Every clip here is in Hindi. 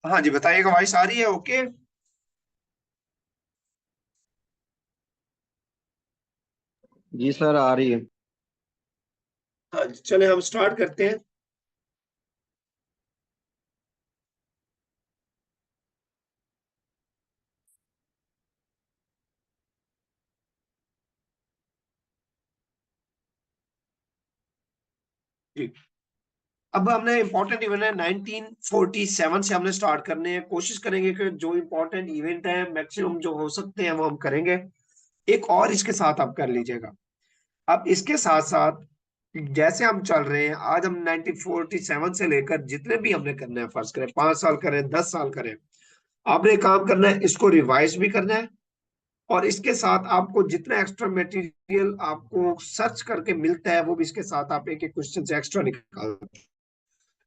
हाँ जी, बताइएगा। वॉइस आ रही है? ओके। जी सर, आ रही है। हाँ जी, चले हम स्टार्ट करते हैं। जी। अब हमने इंपॉर्टेंट इवेंट है 1947 से हमने स्टार्ट करने हैं। कोशिश करेंगे कि जो इंपॉर्टेंट इवेंट है मैक्सिमम जो हो सकते हैं वो हम करेंगे। एक और इसके साथ आप कर लीजिएगा। अब इसके साथ साथ जैसे हम चल रहे हैं, आज हम 1947 से लेकर जितने भी हमने करना है, फर्ज करें 5 साल करें, 10 साल करें, आपने एक काम करना है, इसको रिवाइज भी करना है। और इसके साथ आपको जितना एक्स्ट्रा मटेरियल आपको सर्च करके मिलता है वो भी इसके साथ आप एक एक क्वेश्चन से एक्स्ट्रा निकाल।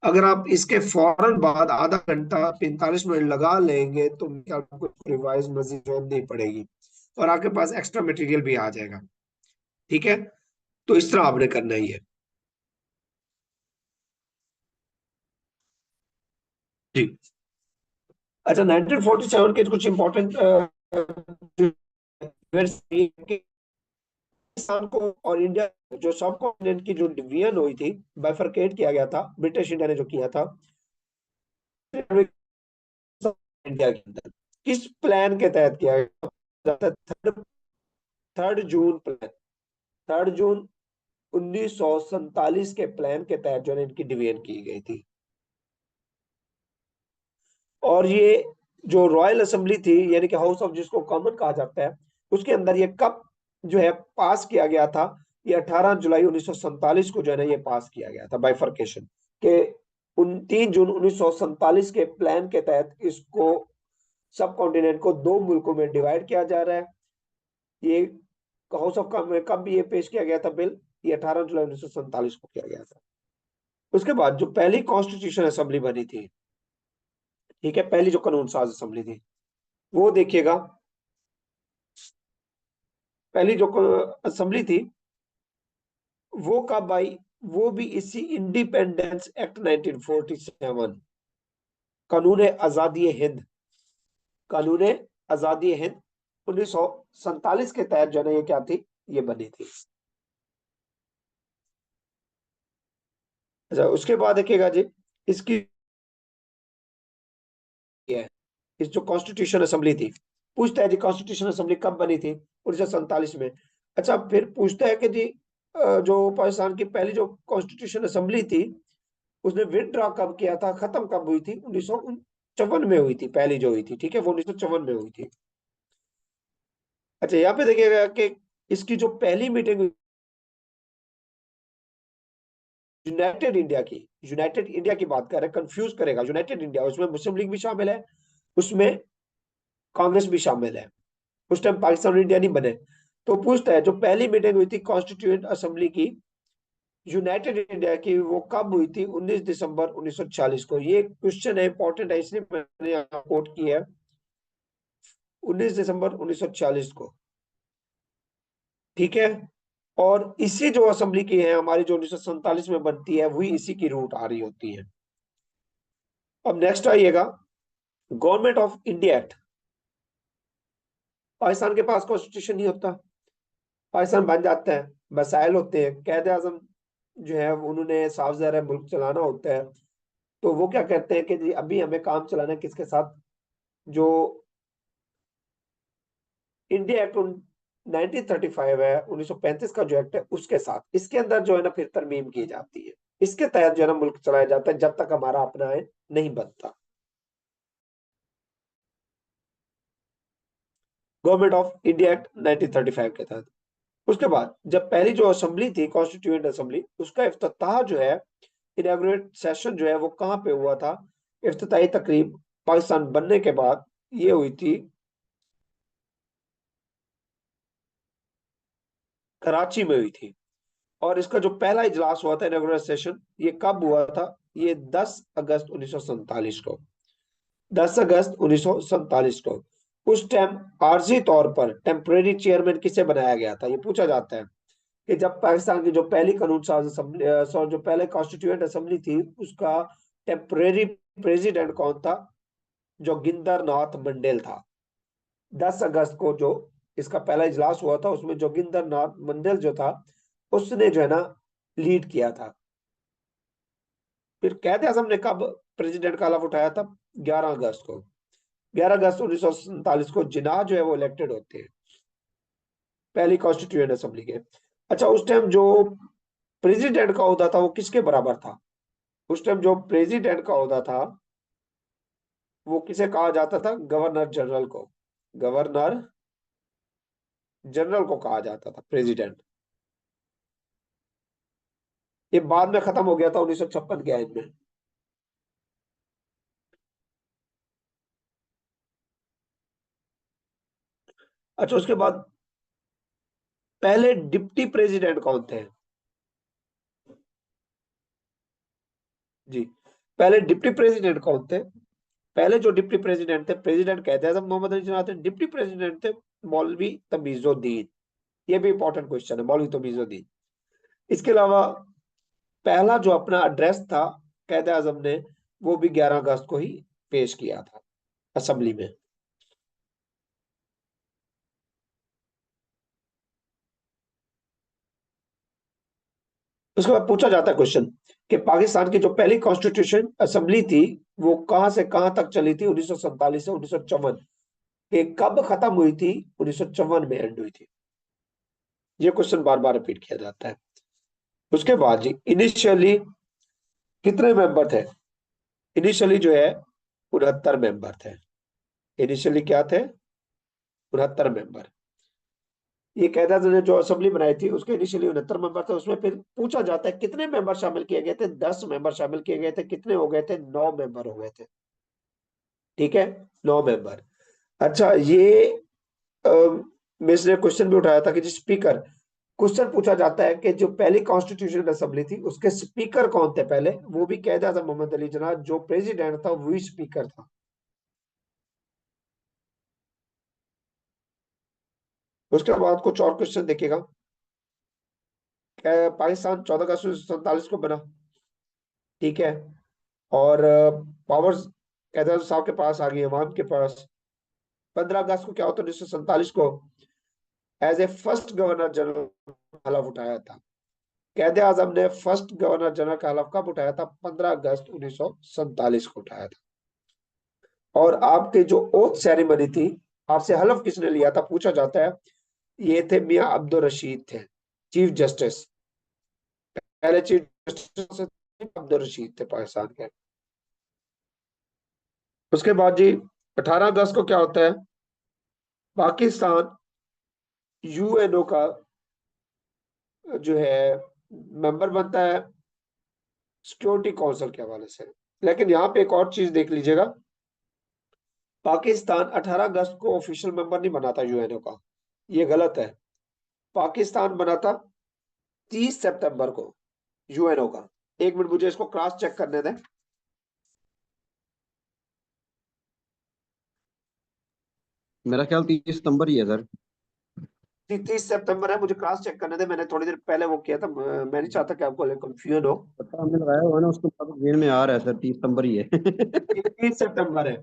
अगर आप इसके फौरन बाद आधा घंटा 45 मिनट लगा लेंगे तो आपको रिवाइज मजीद जरूरत नहीं पड़ेगी और आपके पास एक्स्ट्रा मटेरियल भी आ जाएगा। ठीक है, तो इस तरह आपने करना ही है। जी। अच्छा, 1947 के कुछ इंपॉर्टेंट पाकिस्तान को और इंडिया, जो सब कॉन्टिनेंट की जो डिवीजन हुई थी, बाइफरकेट किया गया था, ब्रिटिश इंडिया ने जो किया था इंडिया के अंदर, किस प्लान के तहत किया गया था? Third third June plan. 3 जून 1947 के प्लान के तहत जो है इनकी डिवीजन की गई थी। और ये जो रॉयल असेंबली थी, यानी कि हाउस ऑफ जिसको कॉमन कहा जाता है, उसके अंदर ये कब जो है पास किया गया था? ये 18 जुलाई 1947 को जो है ना ये पास किया गया था, बाइफरकेशन के। 3 जून 1947 के प्लान के तहत इसको सब कॉन्टिनेंट को दो मुल्कों में डिवाइड किया जा रहा है। ये हाउस ऑफ में कब ये पेश किया गया था बिल? ये 18 जुलाई 1947 को किया गया था। उसके बाद जो पहली कॉन्स्टिट्यूशन असेंबली बनी थी, ठीक है, पहली जो कानून साज असेंबली थी, वो देखिएगा। पहली जो असेंबली थी वो कब आई? वो भी इसी इंडिपेंडेंस एक्ट 1947, कानून आजादी हिंद, कानून आजादी हिंद 1947 के तहत जो है ना ये क्या थी, ये बनी थी। अच्छा, उसके बाद देखिएगा जी, इसकी है, इस जो कॉन्स्टिट्यूशन असेंबली थी, पूछता है जी कॉन्स्टिट्यूशन असेंबली कब बनी थी? 1947 में। अच्छा, फिर पूछता है कि जी जो पाकिस्तान की पहली जो कॉन्स्टिट्यूशन असेंबली थी उसने विदड्रॉ कब किया था, खत्म कब हुई थी? 1954 में हुई थी, पहली जो हुई थी, ठीक है, वो 1954 में हुई थी। अच्छा, यहाँ पे देखिएगा कि इसकी जो पहली मीटिंग हुई यूनाइटेड इंडिया की, यूनाइटेड इंडिया की बात कर रहे हैं, कंफ्यूज करेगा, यूनाइटेड इंडिया, उसमें मुस्लिम लीग भी शामिल है, उसमें कांग्रेस भी शामिल है। उस टाइम पाकिस्तान और इंडिया नहीं बने। तो पूछता है जो पहली मीटिंग हुई थी कॉन्स्टिट्यूएंट असेंबली की यूनाइटेड इंडिया की, वो कब हुई थी? 19 दिसंबर 1940 को। ये क्वेश्चन है, इंपॉर्टेंट है, इसलिए मैंने यहाँ कोट किया है, 19 दिसंबर 1940 को। ठीक है, और इसी जो असेंबली की है हमारी, जो 1947 में बनती है, वही इसी की रूट आ रही होती है। अब नेक्स्ट आइएगा, government of India act. Pakistan के पास कॉन्स्टिट्यूशन नहीं होता, पाकिस्तान बन जाता है, मसाइल होते हैं, कैद आजम जो है उन्होंने साफ ज़ाहिर मुल्क चलाना होता है। तो वो क्या कहते हैं कि जी अभी हमें काम चलाना है किसके साथ? जो इंडिया एक्ट 1935 है, 1935 का जो एक्ट है उसके साथ, इसके अंदर जो है ना फिर तरमीम की जाती है। इसके तहत जो है ना मुल्क चलाया जाता है जब तक हमारा अपना है नहीं बनता। गवर्नमेंट ऑफ इंडिया एक्ट 1935 के तहत। उसके बाद जब पहली जो असेंबली थी, कॉन्स्टिट्यूएंट असेंबली, उसका इफ्तिताह जो है, इनॉग्रेट सेशन जो है वो कहाँ पे हुआ था? इफ्तिताही तकरीब पाकिस्तान बनने के बाद ये हुई थी कराची में हुई थी। और इसका जो पहला इजलास हुआ था, इनॉग्रेट सेशन, ये कब हुआ था? ये 10 अगस्त 1947 को, 10 अगस्त 1947 को। उस टाइम आर्जी तौर पर टेम्परेरी चेयरमैन किसे बनाया गया था? ये पूछा जाता है कि जब पाकिस्तान की जो पहली कानून साज असेंबली, जो पहले कॉन्स्टिट्यूएंट असेंबली थी, उसका टेम्परेरी प्रेसिडेंट कौन था? जोगिंदर नाथ मंडेल था। 10 अगस्त को जो इसका पहला इजलास हुआ था, उसमें जोगिंदर नाथ मंडेल जो था, उसने जो है ना लीड किया था। फिर कैद आजम ने कब प्रेसिडेंट का हलफ उठाया था? 11 अगस्त को। 11 अगस्त 1947 को जिन्ना जो है वो इलेक्टेड होते हैं पहली कॉन्स्टिट्यूएंट असेंबली के। अच्छा, उस टाइम जो प्रेसिडेंट का ओहदा था वो किसके बराबर था? उस टाइम जो प्रेसिडेंट का ओहदा था वो किसे कहा जाता था? गवर्नर जनरल को। गवर्नर जनरल को कहा जाता था प्रेसिडेंट। ये बाद में खत्म हो गया था 1956 के आइन में। अच्छा, उसके बाद पहले डिप्टी प्रेसिडेंट कौन थे? जी, पहले डिप्टी प्रेसिडेंट कौन थे? पहले जो डिप्टी प्रेसिडेंट थे, प्रेसिडेंट कहते हैं मोहम्मद अली जिन्ना थे, डिप्टी प्रेसिडेंट थे मौलवी तमीजुद्दीन। ये भी इंपॉर्टेंट क्वेश्चन है, मौलवी तमीजुद्दीन। इसके अलावा पहला जो अपना एड्रेस था कैद आजम ने, वो भी 11 अगस्त को ही पेश किया था असेंबली में। उसके बाद पूछा जाता है क्वेश्चन कि पाकिस्तान की जो पहली कॉन्स्टिट्यूशन असेंबली थी वो कहां से कहां तक चली थी 1947 से 1954? कि कब खत्म हुई थी? 1954 में एंड हुई थी। ये क्वेश्चन बार बार रिपीट किया जाता है। उसके बाद जी, इनिशियली कितने मेंबर थे? इनिशियली जो है 69 मेंबर थे। इनिशियली क्या थे? 69 मेंबर। ये कहता था जो असेंबली बनाई थी उसके इनिशियली 69 मेंबर थे। उसमें फिर पूछा जाता है कितने मेंबर शामिल किए गए थे? 10 मेंबर शामिल किए गए थे। कितने हो गए थे? 9 मेंबर हो गए थे। ठीक है, 9 मेंबर। अच्छा, ये मिस ने क्वेश्चन भी उठाया था कि जो स्पीकर, क्वेश्चन पूछा जाता है कि जो पहली कॉन्स्टिट्यूशन असेंबली थी उसके स्पीकर कौन थे पहले? वो भी कहता था मोहम्मद अली जिन्ना। जो प्रेसिडेंट था वही स्पीकर था। उसके बाद कुछ और क्वेश्चन देखिएगा। पाकिस्तान 14 अगस्त 1947 को बना। ठीक है, और पावर्स कैदर साहब के पास आ गई, अवाम के पास। 15 अगस्त को क्या होता है? 1947 को as a first governor general हलफ उठाया था। कैद आजम ने फर्स्ट गवर्नर जनरल का हलफ कब उठाया था? 15 अगस्त 1947 को उठाया था। और आपके जो ओथ सेरेमनी थी, आपसे हलफ किसने लिया था पूछा जाता है। ये थे मियां अब्दुल रशीद थे, चीफ जस्टिस। पहले चीफ जस्टिस अब्दुल रशीद थे पाकिस्तान के। उसके बाद जी 18 अगस्त को क्या होता है? पाकिस्तान यूएनओ का जो है मेंबर बनता है सिक्योरिटी काउंसिल के हवाले से। लेकिन यहाँ पे एक और चीज देख लीजिएगा, पाकिस्तान 18 अगस्त को ऑफिशियल मेंबर नहीं बना था यूएनओ का। ये गलत है। पाकिस्तान बना था 30 सितंबर को यूएनओ का। एक मिनट मुझे इसको क्रॉस चेक करने दें। मेरा ख्याल 30 सितंबर ही है सर। 30 सितंबर है, मुझे क्रॉस चेक करने दें। मैंने थोड़ी देर पहले वो किया था। मैं नहीं चाहता कि आपको कंफ्यूजन हो। पता हमने लगाया हुआ है ना, उसके बाद जेल में आ रहा है सर, 30 सितंबर ही है। 30 सितंबर है।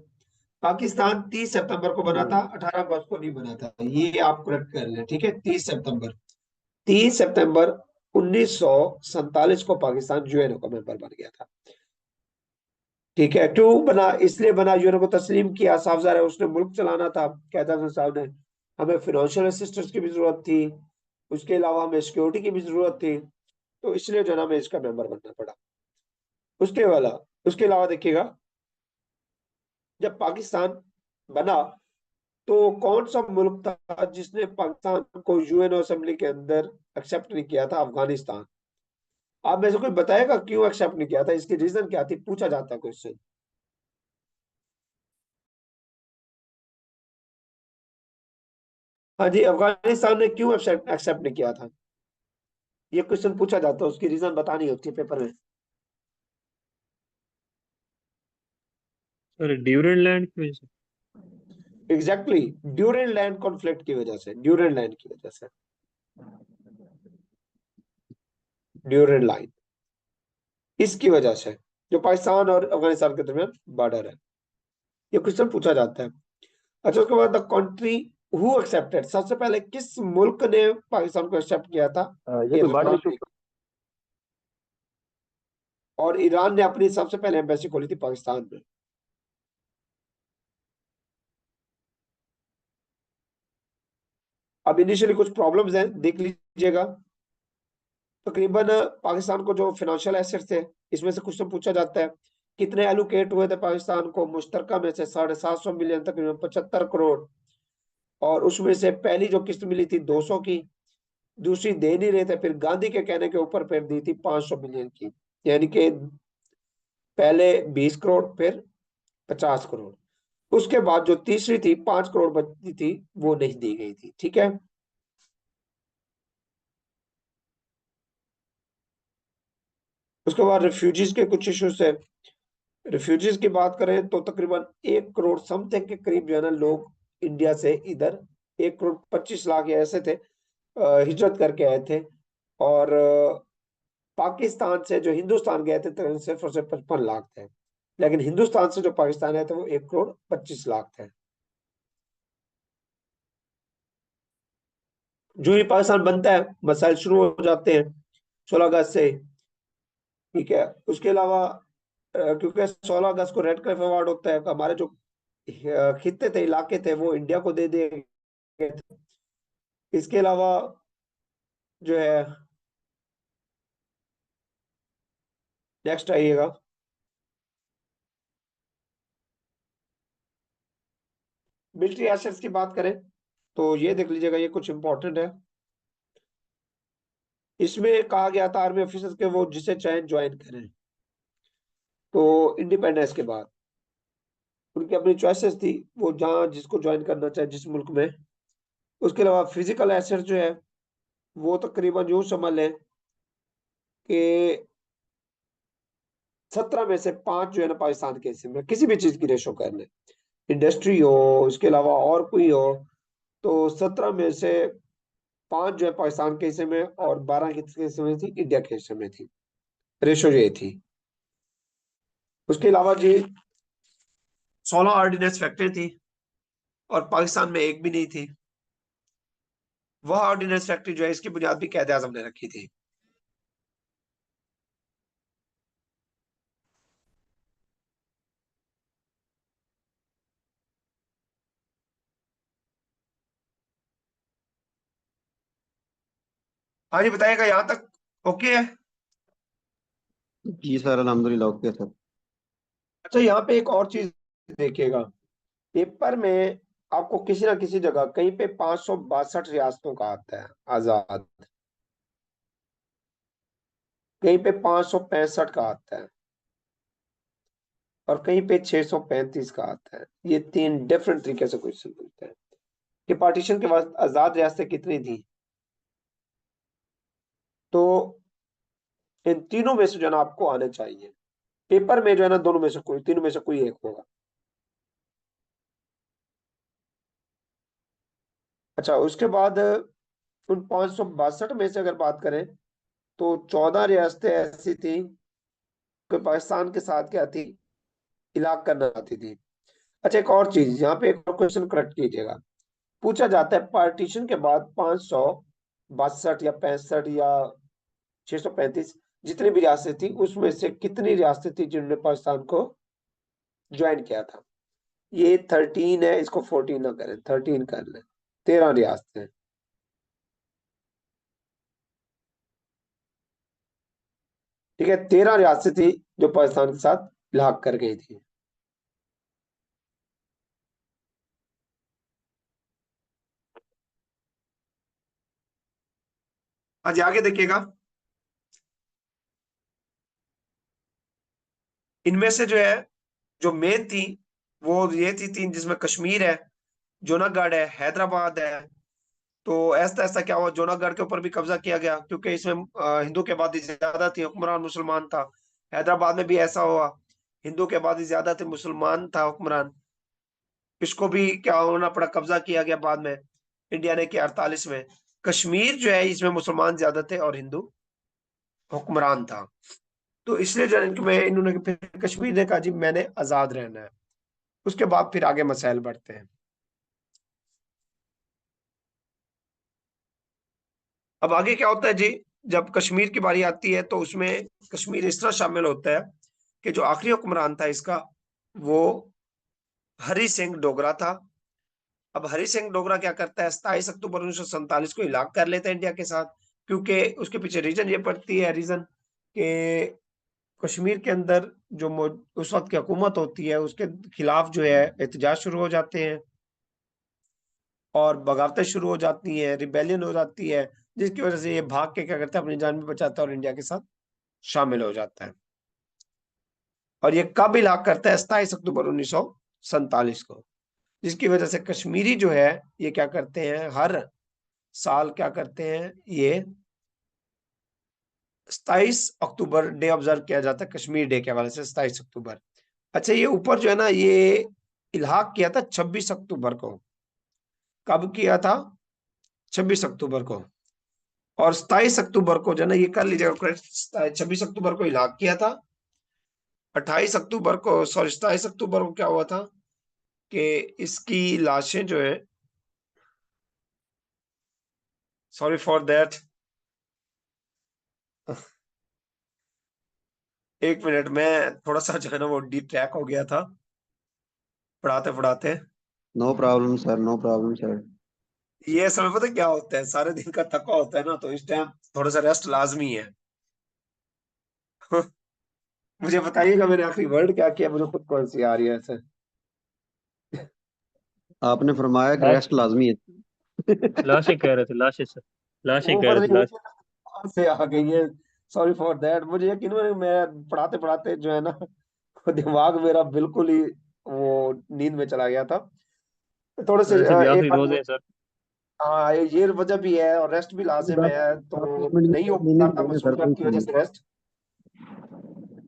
पाकिस्तान 30 सितंबर को बना था, 18 अगस्त को नहीं बना था। ये आप करेक्ट कर लें। ठीक है, 30 सितंबर। 30 सितंबर 1947 को पाकिस्तान यूएनओ का मेंबर बन गया था। ठीक है, क्यों बना? इसलिए बना, यूएनओ को तस्लीम किया। साफ ज़ाहिर है उसने मुल्क चलाना था। कहता था साहब ने, हमें फाइनेंशियल असिस्टेंस की भी जरूरत थी, उसके अलावा हमें सिक्योरिटी की भी जरूरत थी। तो इसलिए जो है ना हमें इसका मेंबर बनना पड़ा। उसके वाला उसके अलावा देखिएगा, जब पाकिस्तान बना तो कौन सा मुल्क था जिसने पाकिस्तान को यूएनओ असेंबली के अंदर एक्सेप्ट नहीं किया था? अफगानिस्तान। आप में से कोई बताएगा क्यों एक्सेप्ट नहीं किया था? इसकी रीजन क्या थी? पूछा जाता है क्वेश्चन। हाँ जी, अफगानिस्तान ने क्यों एक्सेप्ट नहीं किया था? ये क्वेश्चन पूछा जाता है, उसकी रीजन बतानी होती है पेपर में। सर ड्यूरेंट लैंड की वजह से। एग्जैक्टली, ड्यूरेंट लैंड कॉन्फ्लिक्ट की वजह से। ड्यूरेंट लैंड की वजह से। ड्यूरेंट लाइन, इसकी वजह से, जो पाकिस्तान और अफगानिस्तान के दरमियान बॉर्डर है। ये क्वेश्चन पूछा जाता है। अच्छा, उसके बाद द कंट्री हु एक्सेप्टेड, सबसे पहले किस मुल्क ने पाकिस्तान को एक्सेप्ट किया था? ये कोई वर्ड ईरान इशू। ने। और ईरान ने अपनी सबसे पहले एम्बेसी खोली थी पाकिस्तान में। अब इनिशियली कुछ प्रॉब्लम्स हैं, देख लीजिएगा। तकरीबन पाकिस्तान को जो फाइनेंशियल एसेट्स थे, इसमें से क्वेश्चन पूछा जाता है, कितने एलोकेट हुए थे पाकिस्तान को? मुश्तरका में से 750 मिलियन, तकरीबन 75 करोड़। और उसमें से पहली जो किस्त मिली थी 200 की, दूसरी दे नहीं रहे थे, फिर गांधी के कहने के ऊपर फिर दी थी 500 मिलियन की। यानी कि पहले 20 करोड़, फिर 50 करोड़। उसके बाद जो तीसरी थी 5 करोड़ बची थी, वो नहीं दी गई थी। ठीक है। उसके बाद रिफ्यूजीज के कुछ इश्यूज है। रिफ्यूजीज की बात करें तो तकरीबन 1 करोड़ समथिंग के करीब जो है ना लोग इंडिया से इधर, 1 करोड़ 25 लाख या ऐसे थे, हिजरत करके आए थे। और पाकिस्तान से जो हिंदुस्तान गए थे तो सिर्फ और सिर्फ 55 लाख थे। लेकिन हिंदुस्तान से जो पाकिस्तान आए थे वो 1 करोड़ 25 लाख थे। जो ही पाकिस्तान बनता है, मसाइल शुरू हो जाते हैं 16 अगस्त से। ठीक है। उसके अलावा क्योंकि 16 अगस्त को रेड क्लिफ अवार्ड होता है, हमारे जो खित्ते थे, इलाके थे, वो इंडिया को दे दिए गए थे। इसके अलावा जो है, नेक्स्ट आइएगा, मिलिट्री एसेट्स की बात करें तो ये देख लीजिएगा, ये कुछ इंपॉर्टेंट है। इसमें कहा गया था आर्मी ऑफिसर्स के वो जिसे चाहे ज्वाइन करें, तो इंडिपेंडेंस के बाद उनकी अपनी चॉइसेस थी, वो जहाँ जिसको ज्वाइन करना चाहे जिस मुल्क में। उसके अलावा फिजिकल एसेट जो है, वो तकरीबन यूं समझ लें कि 17 में से 5 जो है ना पाकिस्तान के हिस्से में, किसी भी चीज की रेशो कर लें, इंडस्ट्री हो, इसके अलावा और कोई हो, तो 17 में से 5 जो है पाकिस्तान के हिस्से में और 12 किसके हिस्से में थी? इंडिया के हिस्से में थी। रेशो ये थी। उसके अलावा जी 16 ऑर्डिनेंस फैक्ट्री थी, और पाकिस्तान में एक भी नहीं थी। वह ऑर्डिनेंस फैक्ट्री जो है, इसकी बुनियाद भी कायदे आजम ने रखी थी। हाँ जी, बताइएगा यहाँ तक ओके है? जी सर, अल्हम्दुलिल्लाह ओके सर। अच्छा, यहाँ पे एक और चीज देखिएगा। पेपर में आपको किसी ना किसी जगह कहीं पे 562 रियासतों का आता है आजाद, कहीं पे 565 का आता है, और कहीं पे 635 का आता है। ये 3 डिफरेंट तरीके से क्वेश्चन बनते हैं कि पार्टीशन के बाद आजाद रियासतें कितनी थी। तो इन तीनों में से जो है ना आपको आने चाहिए। पेपर में जो है ना दोनों में से कोई, तीनों में से कोई एक होगा। अच्छा, उसके बाद उन 562 में से अगर बात करें तो 14 रियासतें ऐसी थी कि पाकिस्तान के साथ क्या थी, इलाक करना चाहती थी। अच्छा, एक और चीज यहाँ पे, एक और क्वेश्चन करेक्ट कीजिएगा। पूछा जाता है पार्टीशन के बाद 562 या 65 या 635, जितनी भी रियासतें थी उसमें से कितनी रियासतें थी जिन्होंने पाकिस्तान को ज्वाइन किया था? ये 13 है, इसको 14 ना करें, 13 कर लें। 13 रियासतें। ठीक है, 13 रियासतें थी जो पाकिस्तान के साथ इलाक कर गई थी। आज आगे देखिएगा। इनमें से जो है, जो मेन थी वो ये थी 3, जिसमें कश्मीर है, जूनागढ़ है, हैदराबाद है। तो ऐसा ऐसा क्या हुआ, जूनागढ़ के ऊपर भी कब्जा किया गया क्योंकि इसमें हिंदू की आबादी ज्यादा थी, हुक्मरान मुसलमान था। हैदराबाद में भी ऐसा हुआ, हिंदू की आबादी ज्यादा थी, मुसलमान था हुक्मरान। इसको भी क्या होना पड़ा, कब्जा किया गया बाद में, इंडिया ने किया 48 में। कश्मीर जो है, इसमें मुसलमान ज्यादा थे और हिंदू हुक्मरान था। तो इसलिए जो है इनमें इन्होंने फिर कश्मीर ने कहा जी मैंने आजाद रहना है। उसके बाद फिर आगे मसाइल बढ़ते हैं। अब आगे क्या होता है जी, जब कश्मीर की बारी आती है तो उसमें कश्मीर इस तरह शामिल होता है कि जो आखिरी हुक्मरान था इसका, वो हरि सिंह डोगरा था। अब हरि सिंह डोगरा क्या करता है, 27 अक्टूबर 1947 को इलाक कर लेता है इंडिया के साथ, क्योंकि उसके पीछे रीजन ये पड़ती है, रीजन कि कश्मीर के अंदर जो उस वक्त की हुकूमत होती है उसके खिलाफ जो है एहतजाज शुरू हो जाते हैं और बगावतें शुरू हो जाती हैं, रिबेलियन हो जाती है, जिसकी वजह से ये भाग के क्या करता है, अपनी जान भी बचाता है और इंडिया के साथ शामिल हो जाता है। और ये कब इलाक करता है, 27 अक्टूबर 1947 को, जिसकी वजह से कश्मीरी जो है ये क्या करते हैं, हर साल क्या करते हैं, ये 27 अक्टूबर डे ऑब्जर्व किया जाता है, कश्मीर डे के हवाले से 27 अक्टूबर। अच्छा, ये ऊपर जो है ना, ये इल्हाक किया था 26 अक्टूबर को। कब किया था? 26 अक्टूबर को। और 27 अक्टूबर को जो है ना, ये कर लीजिएगा करेक्ट, 26 अक्टूबर को इलाक किया था। 28 अक्टूबर को, सॉरी 27 अक्टूबर को क्या हुआ था कि इसकी लाशें जो है, सॉरी फॉर दैट, एक मिनट में थोड़ा सा जो है ना वो डी ट्रैक हो गया था पढ़ाते पढ़ाते। No problem sir, no problem sir. ये समय पता क्या होता है, सारे दिन का थका होता है ना, तो इस टाइम थोड़ा सा रेस्ट लाजमी है। मुझे बताइएगा मैंने आखिरी वर्ड क्या किया, मुझे खुद कौन सी आ रही है ऐसे। आपने फरमाया कि रेस्ट लाजमी है। लाशें कह रहे थे, लाशें सर, लाशें कह ऊपर रहे से थे, लाश। ऊपर से आ गई है। सॉरी फॉर दैट, मुझे यकीन है मैं पढ़ाते पढ़ाते जो है ना दिमाग मेरा बिल्कुल ही वो नींद में चला गया था। थोड़े से वैसे भी एक आखिरी रोज बार, है सर। हाँ ये वजह भी है और रेस्ट भी लाजिम दस है, दस तो मिनट नहीं हो की मिनट पाता लेंगे सर, कोई मसरूफियत की वजह इशू से रेस्ट।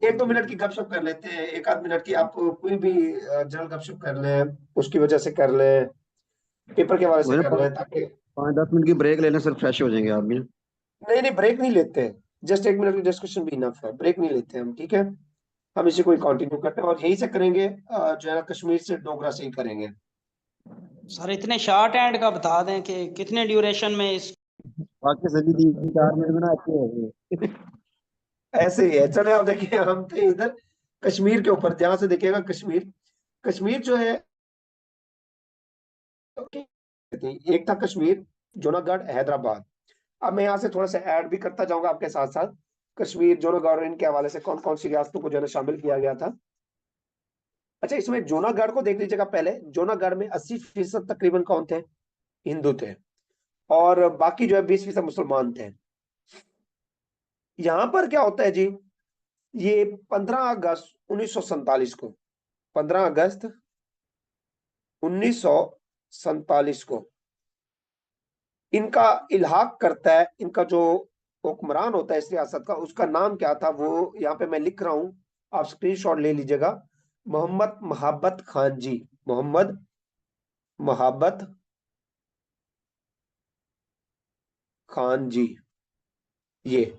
1-2 मिनट की गपशप कर लेते हैं, 1 आध मिनट की, आप कोई भी जनरल गपशप कर लें, उसकी वजह से कर लें, पेपर के हवाले से नहीं। कर लें, ताकि 5-10 मिनट की ब्रेक लेने सर, फ्रेश हो जाएंगे आप भी। नहीं नहीं ब्रेक नहीं लेते हैं। जस्ट 1 मिनट की डिस्कशन भी इनफ है, ब्रेक नहीं लेते हम, ठीक है। हम इसी को कंटिन्यू करते हैं और यही से करेंगे, जो है ना कश्मीर से डोगरा से ही करेंगे। सर इतने शॉर्ट एंड का बता दें कि कितने ड्यूरेशन में इस बाकी सभी 3-4 मिनट में ना अच्छे हो गए। ऐसे ही है, चले आप देखिए, हम थे इधर कश्मीर के ऊपर, ध्यान से देखिएगा, कश्मीर, कश्मीर जो है, एक था कश्मीर, जूनागढ़, हैदराबाद। अब मैं यहाँ से थोड़ा सा ऐड भी करता जाऊंगा आपके साथ साथ, कश्मीर, जूनागढ़ और इनके हवाले से कौन कौन सी रियासतों को जो है ना शामिल किया गया था। अच्छा, इसमें जूनागढ़ को देख लीजिएगा पहले। जूनागढ़ में 80% तकरीबन कौन थे? हिंदू थे, और बाकी जो है 20% मुसलमान थे। यहां पर क्या होता है जी, ये 15 अगस्त 1947 को, 15 अगस्त 1947 को इनका इल्हाक करता है। इनका जो हुक्मरान होता है इस रियासत का, उसका नाम क्या था वो यहाँ पे मैं लिख रहा हूं, आप स्क्रीनशॉट ले लीजिएगा। मोहम्मद महाबत खान जी, मोहम्मद महाबत खान जी, ये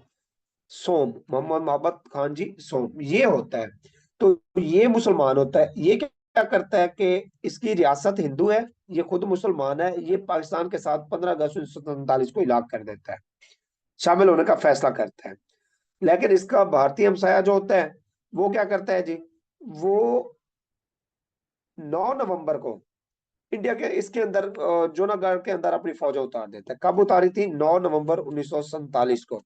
सोम, मोहम्मद मोहब्बत खान जी सोम, ये होता है। तो ये मुसलमान होता है। ये क्या करता है कि इसकी रियासत हिंदू है, ये खुद मुसलमान है, ये पाकिस्तान के साथ 15 अगस्त 1947 को इलाक कर देता है, शामिल होने का फैसला करता है। लेकिन इसका भारतीय हमसाया जो होता है, वो क्या करता है जी, वो 9 नवंबर को इंडिया के इसके अंदर, जूनागढ़ के अंदर अपनी फौजें उतार देता है। कब उतारी थी? 9 नवंबर 1947 को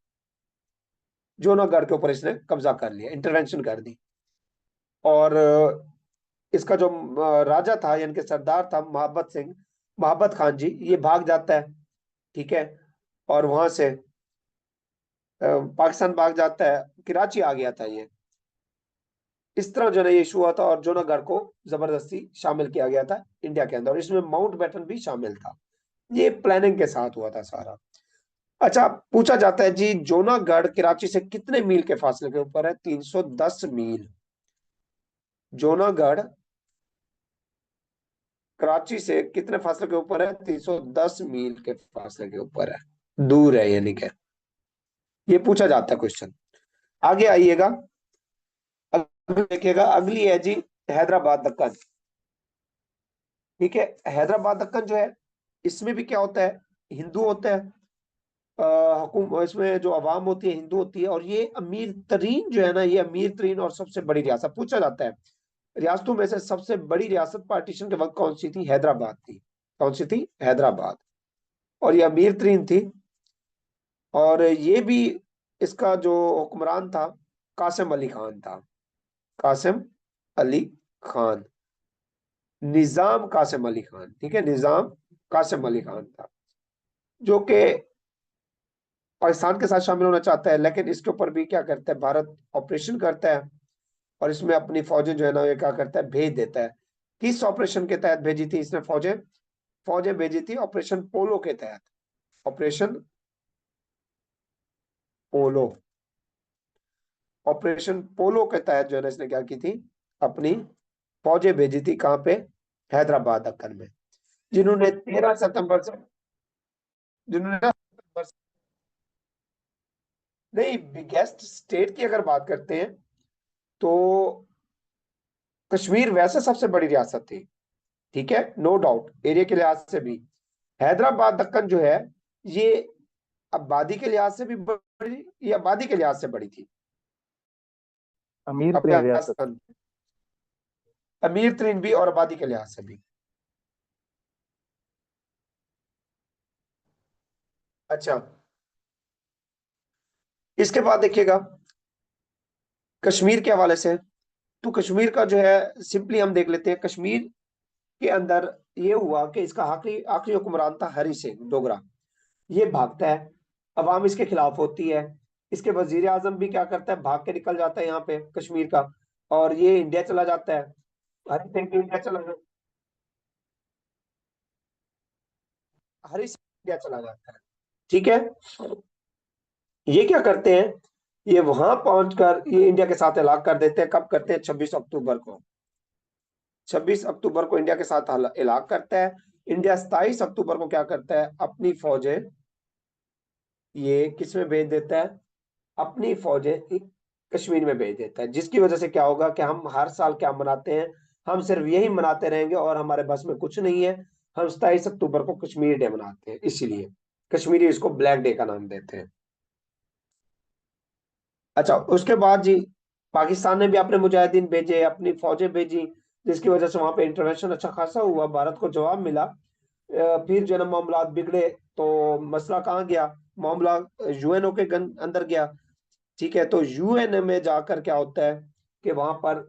जूनागढ़ के ऊपर इसने कब्जा कर लिया, इंटरवेंशन कर दी। और इसका जो राजा था, यानी कि सरदार था, महाबत खान जी, ये भाग जाता है, ठीक है। और वहां से पाकिस्तान भाग जाता है, कराची आ गया था ये। इस तरह जो है ये इशू हुआ था और जूनागढ़ को जबरदस्ती शामिल किया गया था इंडिया के अंदर, और इसमें माउंट बैटन भी शामिल था। ये प्लानिंग के साथ हुआ था सारा। अच्छा, पूछा जाता है जी, जूनागढ़ कराची से कितने मील के फासले के ऊपर है? 310 मील। जूनागढ़ कराची से कितने फासले के ऊपर है? 310 मील के फासले के ऊपर है, दूर है यानी कि। ये पूछा जाता है क्वेश्चन। आगे आइएगा, अगली देखिएगा, अगली है जी हैदराबाद दक्कन। ठीक है। हैदराबाद दक्कन जो है, इसमें भी क्या होता है, हिंदू होता है, हुकुम इसमें जो अवाम होती है हिंदू होती है, और ये अमीर तरीन जो है ना, ये अमीर तरीन और सबसे बड़ी रियासत पूछा जाता है। रियासतों में से सबसे बड़ी रियासत पार्टीशन के वक्त कौन सी थी? हैदराबाद थी। कौन सी थी? हैदराबाद। और ये अमीर तरीन थी। और ये भी, इसका जो हुक्मरान था कासिम अली खान था। कासिम अली खान, निजाम कासिम अली खान, ठीक है, निजाम कासिम अली खान था, जो कि पाकिस्तान के साथ शामिल होना चाहता है, लेकिन इसके ऊपर भी क्या करता है, भारत ऑपरेशन करता है और इसमें अपनी फौजें जो है ना, ये क्या करता है, भेज देता है। किस ऑपरेशन के तहत भेजी थी इसने फौजें? फौजें भेजी थी ऑपरेशन पोलो के तहत। ऑपरेशन पोलो, ऑपरेशन पोलो के तहत जो है ना, इसने क्या की थी, अपनी फौजें भेजी थी। कहां पे? हैदराबाद दक्कन में। जिन्होंने 13 सितंबर से, जिन्होंने नहीं, बिगेस्ट स्टेट की अगर बात करते हैं तो कश्मीर वैसे सबसे बड़ी रियासत थी, ठीक है, नो डाउट, एरिया के लिहाज से भी। हैदराबाद दक्कन जो है, ये आबादी के लिहाज से भी बड़ी, ये आबादी के लिहाज से बड़ी थी। अमीर अपने तरीन रियासत। अमीर तरीन भी और आबादी के लिहाज से भी। अच्छा, इसके बाद देखिएगा कश्मीर के हवाले से, तो कश्मीर का जो है सिंपली हम देख लेते हैं। कश्मीर के अंदर ये हुआ कि इसका आखिरी आखिरी हुक्मरान था हरी सिंह डोगरा। ये भागता है, अवाम इसके खिलाफ होती है। इसके वजीर आजम भी क्या करता है, भाग के निकल जाता है यहाँ पे कश्मीर का, और ये इंडिया चला जाता है। हरी सिंह भी इंडिया चला जाता है, हरी सिंह इंडिया चला जाता है, ठीक है। ये क्या करते हैं, ये वहां पहुंचकर ये इंडिया के साथ इलाक कर देते हैं। कब करते हैं? 26 अक्टूबर को। 26 अक्टूबर को इंडिया के साथ इलाक करता है। इंडिया 27 अक्टूबर को क्या करता है, अपनी फौजें ये किस में भेज देता है, अपनी फौजें कश्मीर में भेज देता है। जिसकी वजह से क्या होगा कि हम हर साल क्या मनाते हैं, हम सिर्फ यही मनाते रहेंगे और हमारे बस में कुछ नहीं है। हम 27 अक्टूबर को कश्मीर डे मनाते हैं, इसीलिए कश्मीरी इसको ब्लैक डे का नाम देते हैं। अच्छा, उसके बाद जी पाकिस्तान ने भी अपने मुजाहिदीन भेजे, अपनी फौजें भेजी, जिसकी वजह से वहां पे इंटरवेंशन अच्छा खासा हुआ, भारत को जवाब मिला। फिर जो है ना मामला बिगड़े, तो मसला कहाँ गया, मामला यूएनओ के अंदर गया, ठीक है। तो यूएन में जाकर क्या होता है कि वहां पर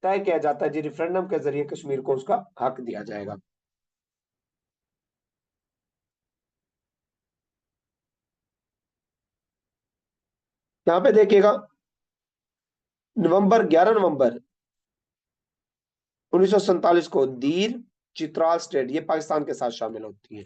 तय किया जाता है जी, रेफरेंडम के जरिए कश्मीर को उसका हक दिया जाएगा। यहाँ पे देखिएगा, 11 नवंबर 1947 को दीर चित्राल स्टेट ये पाकिस्तान के साथ शामिल होती है।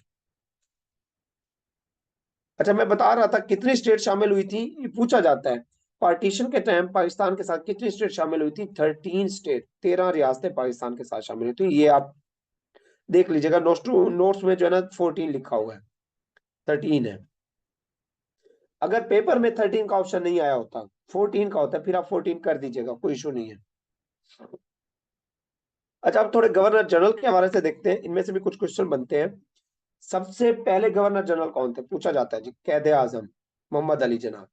अच्छा, मैं बता रहा था कितनी स्टेट शामिल हुई थी, ये पूछा जाता है। पार्टीशन के टाइम पाकिस्तान के साथ कितनी स्टेट शामिल हुई थी? 13 स्टेट, 13 रियासतें पाकिस्तान के साथ शामिल हुई थी। ये आप देख लीजिएगा, नोट्स में जो है ना 14 लिखा हुआ है, 13 है। अगर पेपर में 13 का ऑप्शन नहीं आया होता, 14 का होता है, फिर आप 14 कर दीजिएगा, कोई इशू नहीं है। अच्छा, अब थोड़े गवर्नर जनरल के हवाले से देखते हैं, इनमें से भी कुछ क्वेश्चन बनते हैं। सबसे पहले गवर्नर जनरल कौन थे पूछा जाता है जी, कैद आजम मोहम्मद अली जिन्ना।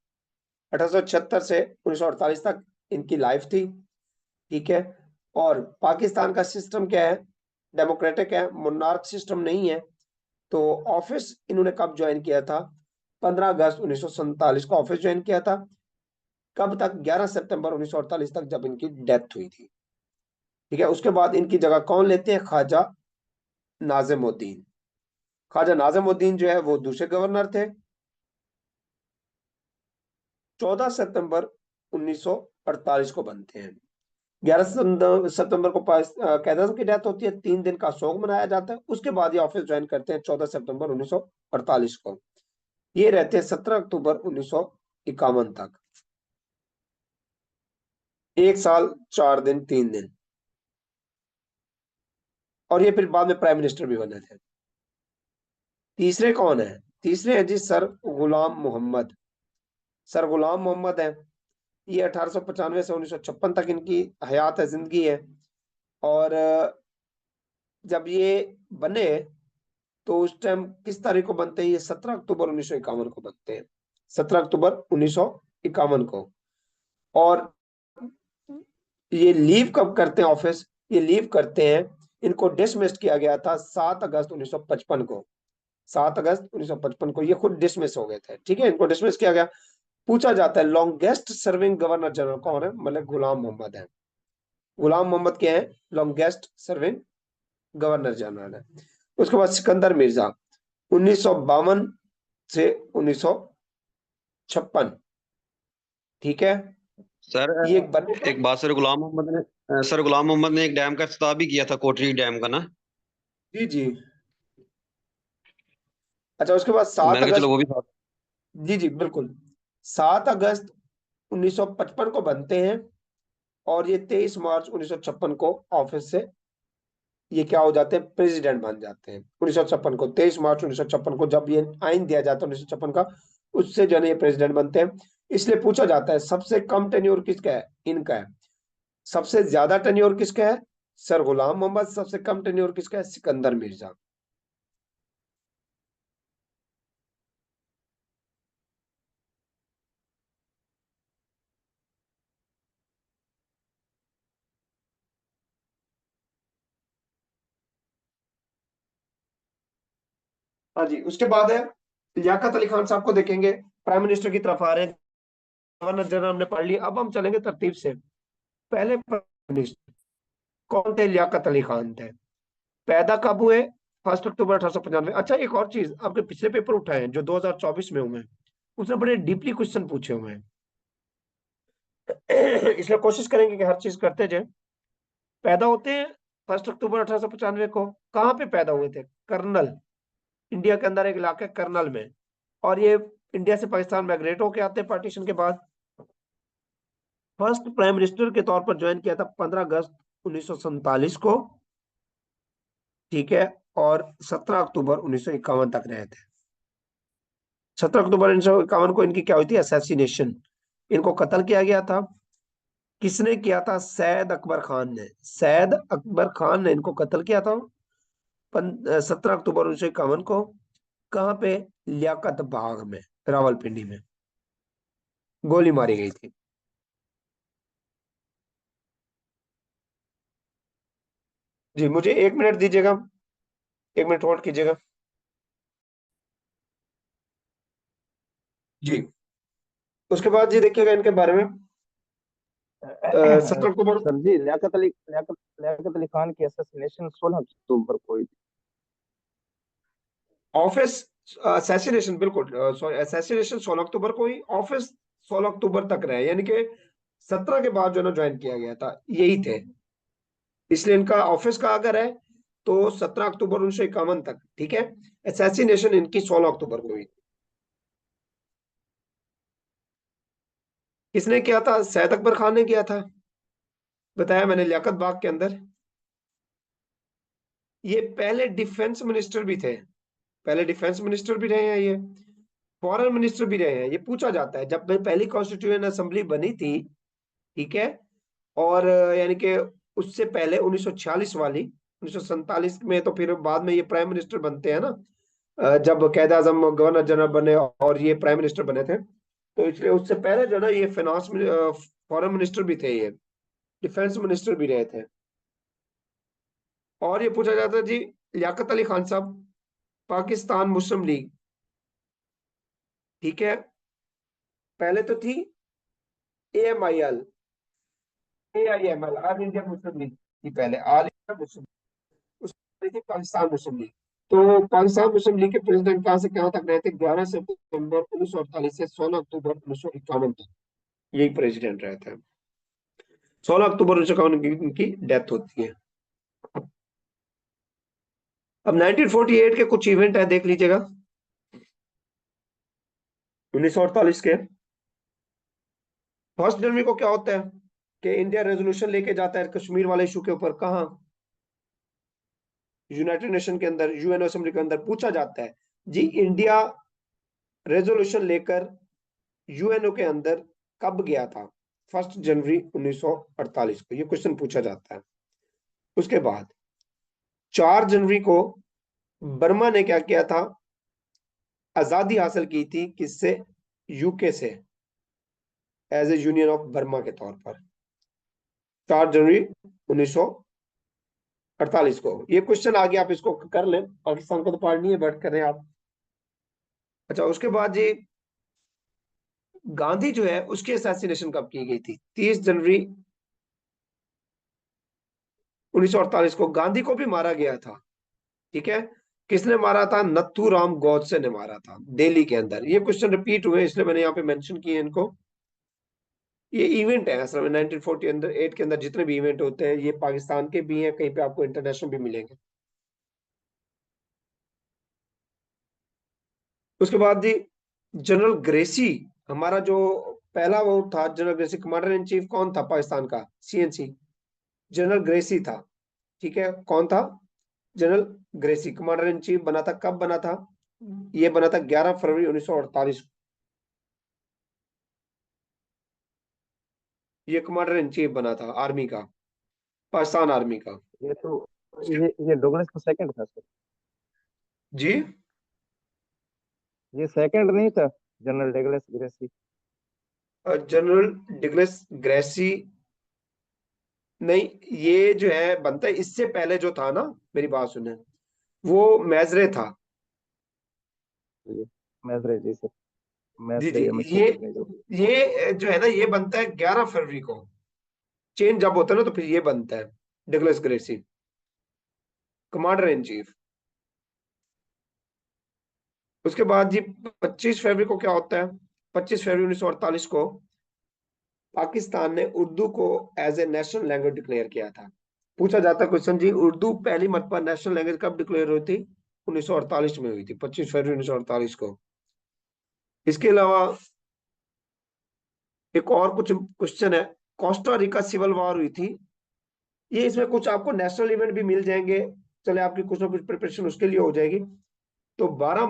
1876 से 1948 तक इनकी लाइफ थी, ठीक है। और पाकिस्तान का सिस्टम क्या है, डेमोक्रेटिक है, मोनार्क सिस्टम नहीं है। तो ऑफिस इन्होंने कब ज्वाइन किया था? 15 अगस्त 1947 को ऑफिस ज्वाइन किया था। कब तक? 11 सितंबर 1948 तक, जब इनकी डेथ हुई थी, ठीक है। उसके बाद इनकी जगह कौन लेते हैं? ख्वाजा नाजिमुद्दीन। ख्वाजा नाजिमुद्दीन जो है वो दूसरे गवर्नर थे। 14 सितंबर 1948 को बनते हैं। 11 सितंबर को कैद आजम की डेथ होती है, 3 दिन का शोक मनाया जाता है। उसके बाद ये ऑफिस ज्वाइन करते हैं 14 सितंबर 1948 को। ये रहते हैं 17 अक्टूबर 1951 तक, 1 साल 4 दिन 3 दिन। और ये फिर बाद में प्राइम मिनिस्टर भी बने थे। तीसरे कौन है? तीसरे हैं जी सर गुलाम मोहम्मद। सर गुलाम मोहम्मद है, ये 1895 से 1956 तक इनकी हयात है, जिंदगी है। और जब ये बने तो उस टाइम किस तारीख को बनते हैं? ये 17 अक्टूबर 1951 को बनते हैं, 17 अक्टूबर 1951 को। और ये लीव कब करते हैं ऑफिस? ये लीव करते हैं, इनको डिसमिस किया गया था 7 अगस्त 1955 को। 7 अगस्त 1955 को ये खुद डिसमिस हो गए थे, ठीक है, इनको डिसमिस किया गया। पूछा जाता है लॉन्गेस्ट सर्विंग गवर्नर जनरल कौन है? मतलब गुलाम मोहम्मद है। गुलाम मोहम्मद क्या है? लॉन्गेस्ट सर्विंग गवर्नर जनरल है। उसके बाद सिकंदर मिर्जा 1952 से 1956, ठीक है। सर ये एक बने एक बात सर, गुलाम मोहम्मद ने एक डैम का इफ्तिताह भी किया था, कोटरी डैम का ना। जी जी। अच्छा, उसके बाद 7 मैंने कहा चलो अगस्त वो भी साथ। जी जी बिल्कुल, 7 अगस्त 1955 को बनते हैं और ये 23 मार्च 1956 को ऑफिस से ये क्या हो जाते हैं? प्रेसिडेंट बन जाते हैं। 1956 को, 23 मार्च 1956 को जब ये आइन दिया जाता है 1956 का, उससे जो है ये प्रेसिडेंट बनते हैं। इसलिए पूछा जाता है सबसे कम टेन्योर किसका है? इनका है। सबसे ज्यादा टेन्योर किसका है? सर गुलाम मोहम्मद। सबसे कम टेन्योर किसका है? सिकंदर मिर्जा। हाँ जी, उसके बाद है लियाकत अली खान साहब को देखेंगे, प्राइम मिनिस्टर की तरफ आ रहे हैं। गवर्नर जनरल हमने पढ़ लिया, अब हम चलेंगे तरतीब से। पहले प्राइम मिनिस्टर कौन थे? लियाकत अली खान थे। पैदा कब हुए? 1 अक्टूबर 1895। अच्छा, एक और चीज, आपके पिछले पेपर उठाए हैं जो 2024 में हुए हैं, उसने बड़े डीपली क्वेश्चन पूछे हुए हैं। इसलिए कोशिश करेंगे कि हर चीज करते जाए। पैदा होते हैं 1 अक्टूबर 1895 को। कहाँ पे पैदा हुए थे? कर्नल, इंडिया के अंदर एक इलाका है कर्नल में। और ये इंडिया से पाकिस्तान माइग्रेट होके आते हैं पार्टीशन के बाद। फर्स्ट प्राइम मिनिस्टर के तौर पर ज्वाइन किया था 15 अगस्त 1947 को, ठीक है। और 17 अक्टूबर 1951 तक रहे थे। 17 अक्टूबर 1951 को इनकी क्या हुई थी? असैसिनेशन। इनको कत्ल किया गया था। किसने किया था? सैयद अकबर खान ने। सैयद अकबर खान ने इनको कत्ल किया था 17 अक्टूबर 1951 को। कहाँ पे? लियाकत बाग में, रावलपिंडी में गोली मारी गई थी। जी, मुझे 1 मिनट दीजिएगा, 1 मिनट होल्ड कीजिएगा। जी, उसके बाद जी देखिएगा इनके बारे में। 17 अक्टूबर सर जी, लियाकत अली खान की असैसिनेशन 16 अक्टूबर को हुई थी। ऑफिस असैसिनेशन, बिल्कुल सॉरी, असैसिनेशन 16 अक्टूबर को ही, ऑफिस 16 अक्टूबर तक रहे, यानी कि 17 के बाद जो है ना ज्वाइन किया गया था, यही थे। इसलिए इनका ऑफिस का अगर है तो 17 अक्टूबर 1951 तक, ठीक है। असैसिनेशन इनकी 16 अक्टूबर को हुई। किसने किया था? सैयद अकबर खान ने किया था, बताया मैंने, लियाकत बाग के अंदर। ये पहले डिफेंस मिनिस्टर भी थे, पहले डिफेंस मिनिस्टर भी रहे हैं ये, फॉरेन मिनिस्टर भी रहे हैं। ये पूछा जाता है जब पहली कॉन्स्टिट्यूएंट असेंबली बनी थी, ठीक है, और यानी कि उससे पहले 1946 वाली, 1947 में तो फिर बाद में ये प्राइम मिनिस्टर बनते हैं ना, जब कैद आजम गवर्नर जनरल बने और ये प्राइम मिनिस्टर बने थे, तो इसलिए उससे पहले जो ना ये फिनांस, फॉरेन मिनिस्टर भी थे, ये डिफेंस मिनिस्टर भी रहे थे। और ये पूछा जाता है जी, लियाकत अली खान साहब, पाकिस्तान मुस्लिम लीग, ठीक है, पहले तो थी AMIL, AIML, all India Muslim league थी पहले, ऑल इंडिया मुस्लिम, उसकी थी पाकिस्तान मुस्लिम लीग। तो पाकिस्तान मुस्लिम लीग के प्रेसिडेंट कहाँ से कहाँ तक रहे थे? 11 सितंबर 1948 से 16 अक्टूबर 1951 तक यही प्रेसिडेंट रहे थे। 16 अक्टूबर 1951 की डेथ होती है। अब 1948 के कुछ इवेंट है, देख लीजिएगा। 1948 के 1 जनवरी को क्या होता है कि इंडिया रेजोल्यूशन लेके जाता है कश्मीर वाले इशू के ऊपर। कहाँ? यूनाइटेड नेशन के अंदर, UN असेंबली के अंदर पूछा जाता है जी, इंडिया रेजोल्यूशन लेकर UNO के अंदर कब गया था? 1 जनवरी 1948 को ये क्वेश्चन पूछा जाता है। उसके बाद 4 जनवरी को बर्मा ने क्या किया था, आजादी हासिल की थी किससे, यूके से, as a union of Burma के तौर पर, 4 जनवरी 1948 को। ये क्वेश्चन आगे आप इसको कर लें, पाकिस्तान को तो पार्ट नहीं है बट करें आप। अच्छा, उसके बाद ये गांधी जो है उसकी असैसिनेशन कब की गई थी, 30 जनवरी 1948 को गांधी को भी मारा गया था। ठीक है, किसने मारा था, नथुराम गोडसे ने मारा था दिल्ली के अंदर। ये क्वेश्चन रिपीट हुए इसलिए मैंने यहाँ पे मेंशन किए इनको। ये इवेंट है असल में 1948 के अंदर जितने भी इवेंट होते हैं, ये पाकिस्तान के भी हैं, कहीं पे आपको इंटरनेशनल भी मिलेंगे। उसके बाद जी जनरल ग्रेसी, हमारा जो पहला वो था general Gracey, commander in chief कौन था पाकिस्तान का, सीएनसी, जनरल ग्रेसी था। ठीक है, कौन था, general Gracey commander in chief बना था। कब बना था, ये बना था 11 फरवरी 1948। ये कमांडर इन चीफ बना था आर्मी का, पाकिस्तान आर्मी का। ये तो ये डोगलस का सेकंड था सर। जी, ये सेकंड नहीं था, general Douglas Gracey. General Douglas Gracey नहीं, ये जो है बनता है इससे पहले जो था ना, मेरी बात सुने, वो मैजरे था। मैसरे जी सर, जी जी, मैसरे या मैसेरे जो। ये जो है ना, ये बनता है 11 फरवरी को। चेंज जब होता है ना तो फिर ये बनता है Douglas Gracey commander in chief. उसके बाद जी 25 फरवरी को क्या होता है, 25 फरवरी 1948 को पाकिस्तान ने उर्दू को as a national language declare किया था। पूछा जाता है क्वेश्चन जी, उर्दू पहली मरतबा नेशनल लैंग्वेज कब डिक्लेयर हुई थी, 1948 में हुई थी, 25 फरवरी 1948 को। इसके अलावा एक और कुछ क्वेश्चन है, कोस्टा रिका सिविल वॉर हुई थी। ये इसमें कुछ आपको नेशनल इवेंट भी मिल जाएंगे, चले आपकी कुछ ना कुछ प्रिपरेशन उसके लिए हो जाएगी। तो 12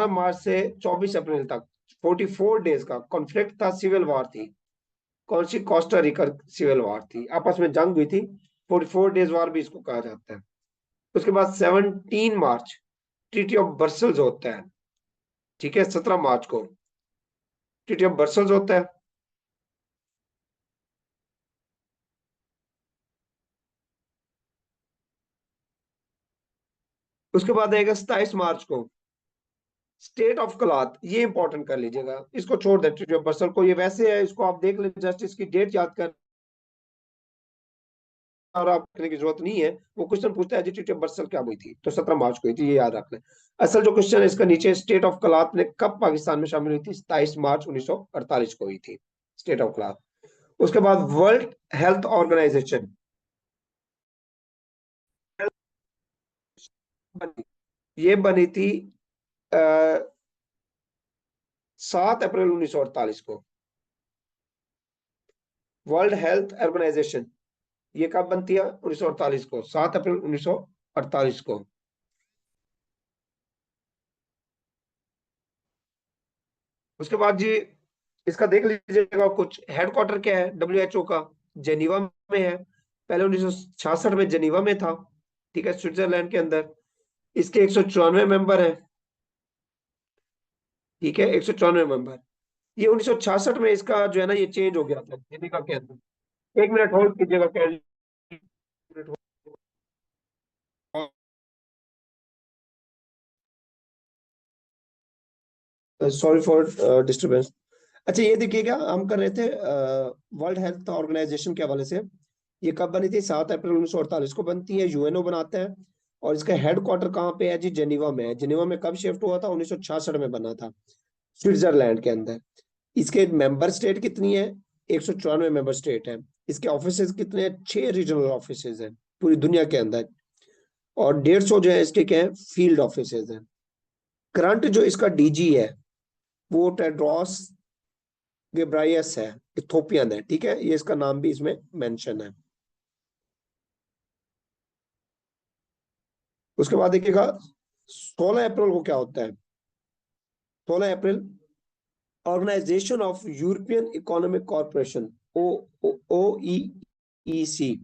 मार्च से 24 अप्रैल तक 44 डेज का कॉन्फ्लिक्ट था, सिविल वॉर थी। कौन सी, कोस्टा रिका सिविल वॉर थी, आपस में जंग हुई थी, 44 डेज वॉर भी इसको कहा जाता है। उसके बाद 17 मार्च ट्रीटी ऑफ ब्रसेल्स होता है। ठीक है, 17 मार्च को ट्रीटी ऑफ ब्रसेल्स होता है। उसके बाद आएगा 27 मार्च को स्टेट ऑफ कलात, ये इंपॉर्टेंट कर लीजिएगा, इसको छोड़ दे ट्रीटी ऑफ ब्रसेल्स को, ये वैसे है, इसको आप देख ले, जस्ट इसकी डेट याद कर और आप करने की जरूरत नहीं है। वो क्वेश्चन पूछता है ट्रीटी ऑफ ब्रसेल्स क्या हुई थी, तो 17 मार्च को हुई थी, ये याद रख लें। असल जो क्वेश्चन है इसका नीचे, स्टेट ऑफ कलात ने कब पाकिस्तान में शामिल हुई थी, 27 मार्च 1948 को हुई थी स्टेट ऑफ कलात। उसके बाद वर्ल्ड हेल्थ ऑर्गेनाइजेशन ये बनी थी 7 अप्रैल 1948 को। वर्ल्ड हेल्थ ऑर्गेनाइजेशन ये कब बनती है, 1948 को, 7 अप्रैल 1948 को। उसके बाद जी इसका देख लीजिएगा, कुछ हेडक्वार्टर क्या है WHO का, जेनीवा में है। पहले 1966 में जेनीवा में था। ठीक है, स्विट्जरलैंड के अंदर। इसके 194 मेंबर हैं। ठीक है, 194 मेंबर। ये 1966 में इसका जो है ना, ये चेंज हो गया था जेनीवा के अंदर। 1 मिनट होल्ड कीजिएगा, क्या सॉरी फॉर डिस्टरबेंस। अच्छा, ये देखिएगा, हम कर रहे थे वर्ल्ड हेल्थ ऑर्गेनाइजेशन के हवाले से। ये कब बनी थी, 7 अप्रैल 1948 को बनती है, यूएनओ बनाता है। और इसका हेडक्वार्टर कहाँ पे है जी, जेनीवा में है। जेनीवा में कब शिफ्ट हुआ था, 1966 में बना था, स्विट्जरलैंड के अंदर। इसके मेंबर स्टेट कितनी है, 194 मेंबर स्टेट है। इसके ऑफिसेज कितने हैं, 6 रीजनल ऑफिसेज हैं पूरी दुनिया के अंदर। और 150 जो है इसके क्या है, फील्ड ऑफिसेज हैं। करंट जो इसका डीजी है वो टेड्रोस गेब्रायस है, इथोपियन है। ठीक है, ये इसका नाम भी इसमें मेंशन है। उसके बाद देखिएगा 16 अप्रैल को क्या होता है, 16 अप्रैल organisation of European economic corporation, OEEC,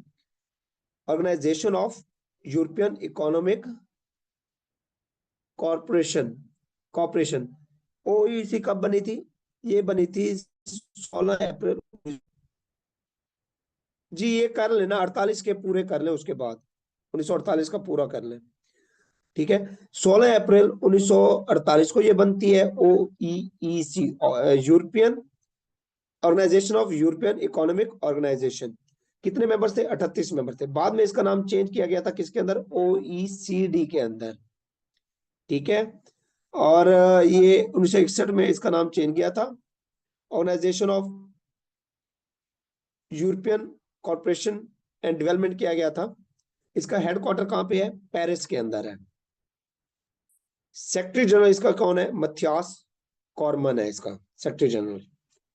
organisation of European economic corporation corporation. OEC कब बनी थी? ये बनी थी 16 अप्रैल। जी ये कर लेना, 48 के पूरे कर ले, उसके बाद 1948 का पूरा कर ले। ठीक है, 16 अप्रैल 1948 को ये बनती है OEC, European organisation of European economic organisation. कितने मेंबर थे? 38 मेंबर थे। बाद में इसका नाम चेंज किया गया था किसके अंदर? ओईसीडी के अंदर। ठीक है, और ये 1961 में इसका नाम चेंज किया था, organisation of European corporation and development किया गया था। इसका हेडक्वार्टर कहाँ पे है? पेरिस के अंदर है। सेक्रेटरी जनरल इसका कौन है? मथियास कॉर्मन है इसका सेक्रेटरी जनरल।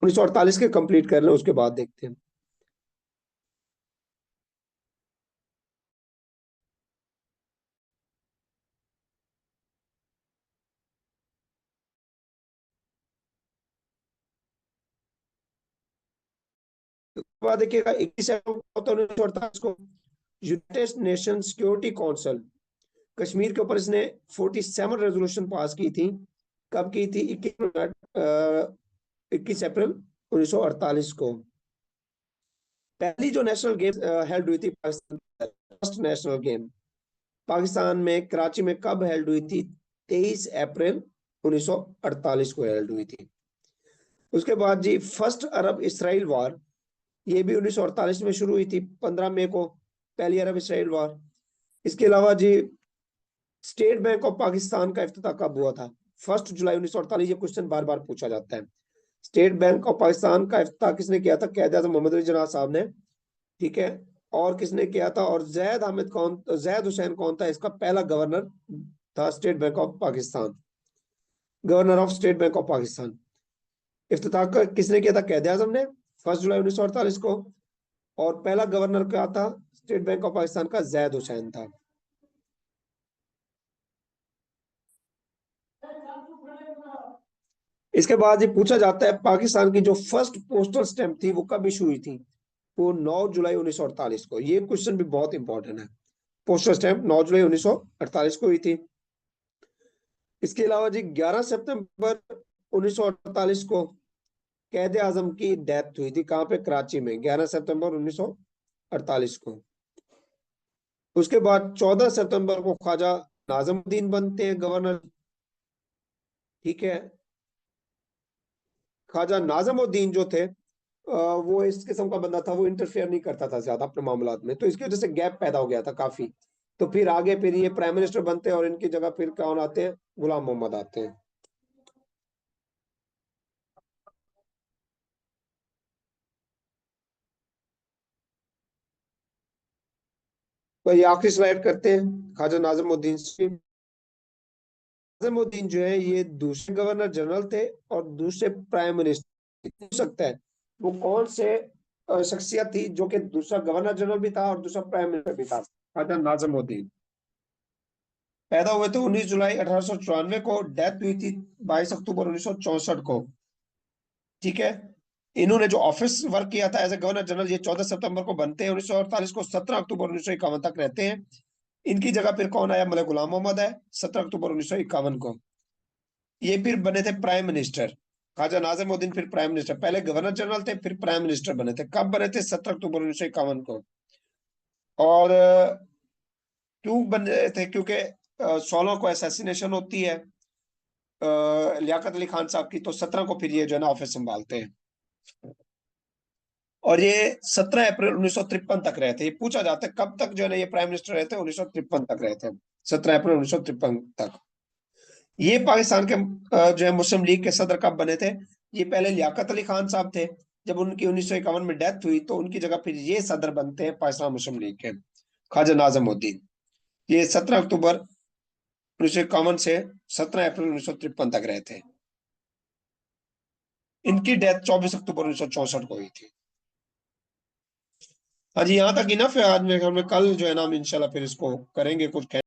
1948 के कंप्लीट कर लें, उसके बाद देखते हैं। बाद देखिएगा 21 अप्रैल 1948 को United nation security council, Kashmir के ऊपर इसने 47 रेजोल्यूशन पास की थी। कब की थी? 21 अप्रैल 1948 को। पहली जो नेशनल गेम हेल्ड हुई थी Pakistan, first national game Pakistan में कराची में कब हेल्ड हुई थी? 23 अप्रैल 1948 को हेल्ड हुई थी। उसके बाद जी फर्स्ट अरब इसराइल वार, ये भी 1948 में शुरू हुई थी, 15 मई को पहली अरब इसराइल वार। इसके अलावा जी स्टेट बैंक ऑफ पाकिस्तान का इफ्तिताह कब हुआ था? 1 जुलाई 1948। ये क्वेश्चन बार बार पूछा जाता है। स्टेट बैंक ऑफ पाकिस्तान का इफ्तिताह किसने किया था? कायदे आज़म मोहम्मद अली जिन्ना साहब ने। ठीक है, और किसने किया था? और जैद हुसैन कौन था इसका पहला गवर्नर था State Bank of Pakistan, governor of State Bank of Pakistan. इफ्तिताह किसने किया था? कायदे आज़म ने 1 जुलाई 1948 को। और पहला गवर्नर क्या था स्टेट बैंक ऑफ पाकिस्तान का? जैद हुसैन था। इसके बाद ये पूछा जाता है पाकिस्तान की जो फर्स्ट पोस्टल स्टैंप थी वो कब इशू हुई थी? वो 9 जुलाई 1948 को। ये क्वेश्चन भी बहुत इंपॉर्टेंट है। पोस्टल स्टैंप 9 जुलाई 1948 को हुई थी। इसके अलावा जी 11 सितंबर 1948 को कायदे आजम की डेथ हुई थी। कहाँ पे? कराची में, 11 सितंबर 1948 को। उसके बाद 14 सितंबर को ख्वाजा नाज़मुद्दीन बनते हैं गवर्नर। ठीक है, ख्वाजा नाज़मुद्दीन जो थे वो इस किस्म का बंदा था, वो इंटरफेयर नहीं करता था ज्यादा अपने मामलात में, तो इसकी वजह से गैप पैदा हो गया था काफी। तो फिर आगे फिर ये प्राइम मिनिस्टर बनते हैं और इनकी जगह फिर कौन आते हैं? गुलाम मोहम्मद आते हैं। तो ये आखिरी स्लाइड करते हैं ख्वाजा नाज़मुद्दीन से। नाज़मुद्दीन जो है ये दूसरे गवर्नर जनरल थे और दूसरे प्राइम मिनिस्टर। हो सकता है वो कौन से शख्सियत थी जो कि दूसरा गवर्नर जनरल भी था और दूसरा प्राइम मिनिस्टर भी था? ख्वाजा नाज़मुद्दीन पैदा हुए थे 19 जुलाई 1894 को, डेथ हुई थी 22 अक्टूबर 1964 को। ठीक है, इन्होंने जो ऑफिस वर्क किया था एज ए गवर्नर जनरल, ये 14 सितंबर को बनते हैं 1948 को, 17 अक्टूबर 1951 तक रहते हैं। इनकी जगह फिर कौन आया? मलिक गुलाम मोहम्मद है 17 अक्टूबर 1951 को। ये फिर बने थे प्राइम मिनिस्टर। ख्वाजा नाज़मुद्दीन फिर प्राइम मिनिस्टर, पहले गवर्नर जनरल थे फिर प्राइम मिनिस्टर बने थे। कब बने थे? 17 अक्टूबर 1951 को। और क्यों बने थे? क्योंकि 16 को असैसिनेशन होती है लियाकत अली खान साहब की, तो 17 को फिर ये जो है ना ऑफिस संभालते हैं। और ये 17 अप्रैल 1953 तक रहे थे। ये पूछा जाता है कब तक जो है ना ये प्राइम मिनिस्टर रहे थे? 1953 तक रहे थे, 17 अप्रैल 1953 तक। ये पाकिस्तान के जो है मुस्लिम लीग के सदर कब बने थे? ये पहले लियाकत अली खान साहब थे, जब उनकी 1951 में डेथ हुई तो उनकी जगह फिर ये सदर बनते हैं पाकिस्तान मुस्लिम लीग के, ख्वाजा नाज़मुद्दीन। ये 17 अक्टूबर 1951 से 17 अप्रैल 1953 तक रहे थे। इनकी डेथ 24 अक्टूबर 1964 को हुई थी। हाँ जी, यहाँ तक इनफ है आज में। कल जो है ना हम इंशाल्लाह फिर इसको करेंगे कुछ